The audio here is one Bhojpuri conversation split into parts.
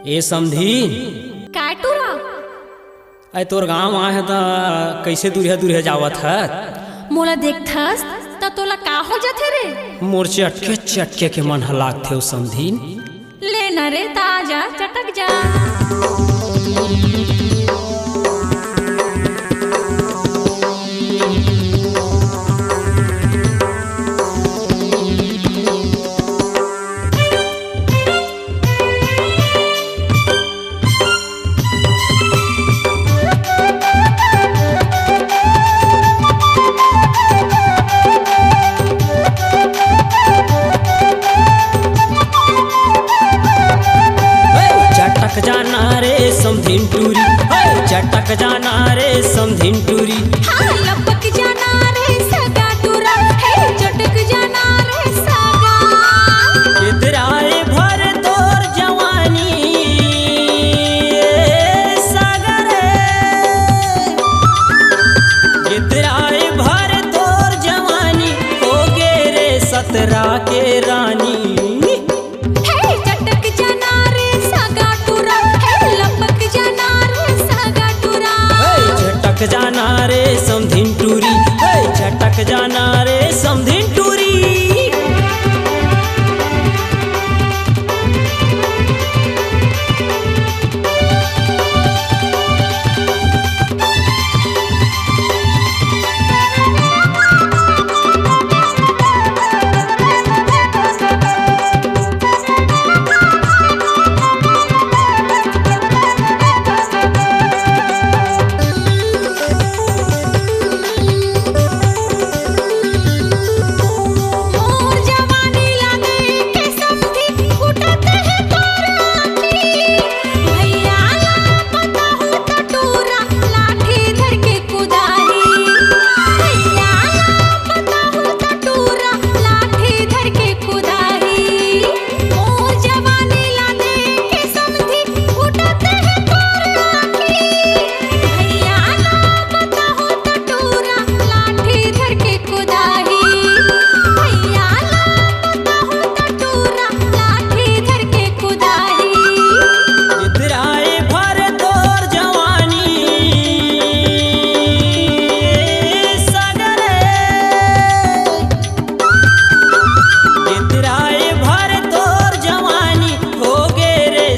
ए समधी काटूरा अय तोर गाँव आए त कैसे दूरिया दूरिया जावत है। मोला देखथस त तोला का हो जाथे रे। मोर चटके चटके के मन हलाक थे समधी। ले न रे ताजा चटक जा। चटक जाना रे समधिन टूरी, चटक जाना रे समधिन टूरी। हाँ लपक जाना रे सगा टूरा, हे चटक जाना रे सगा। इतराए भर तोर जवानी सागर, इतराए भर तोर जवानी हो गे रे सतरा के रानी। चटक जाना रे समधिन टूरी, चटक जाना रे समधिन टूरी।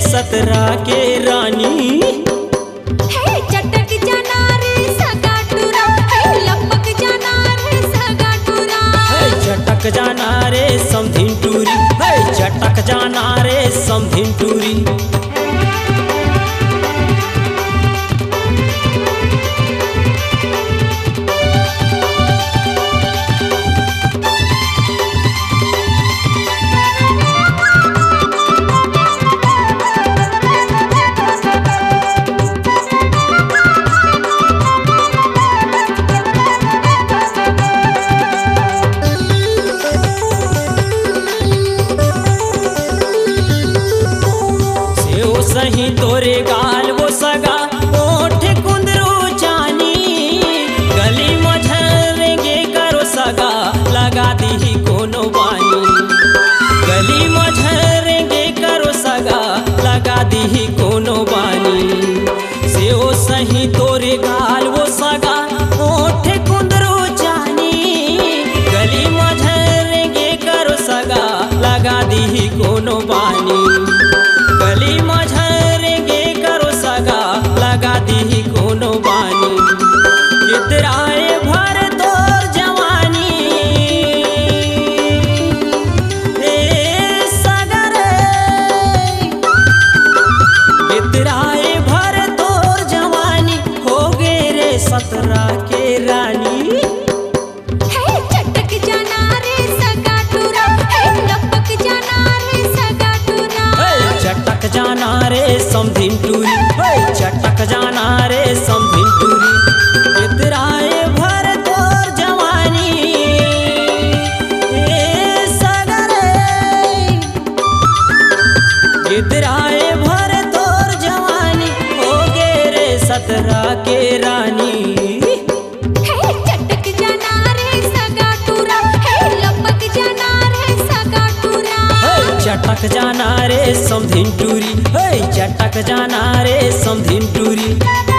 सतरा के रानी हे चटक जाना रे सगा टूरा, हे लपक जाना रे सगा टूरा। चटक जाना रे समधिन टूरी, चटक जाना रे समधिन टूरी। सही तोरे गाल वो सगा ओठ कुंदरू जानी, गली मझरेंगे करो सगा लगा दी कोनो बानी। गली मझरेंगे करो सगा लगा दी कोनो बानी। से ओ सही तोरे गाल वो सगा ओठ कुंदरू जानी, गली मझरेंगे करो सगा लगा दी कोनो बानी। गली मझरेंगे करो सगा लगा दी कोनो बानी। इतराए भर तोर जवानी ए सागर, इतराए भर तोर जवानी हो गे रे सतरा के रानी। चटक जाना रे सगा टूरा, हे लपक जाना रे सगा टूरा। चटक जाना रे समधिन टूरी, चटक जाना रे समधिन टूरी। इतराए भर तोर जवानी ए सागर, इतराए भर तोर जवानी हो गे रे सतरा के रानी। चटक जाना रे सगा टूरा, हे लपक जाना रे सगा टूरा। चटक जाना रे समधिन टूरी, हे चटक जाना रे समधिन टूरी।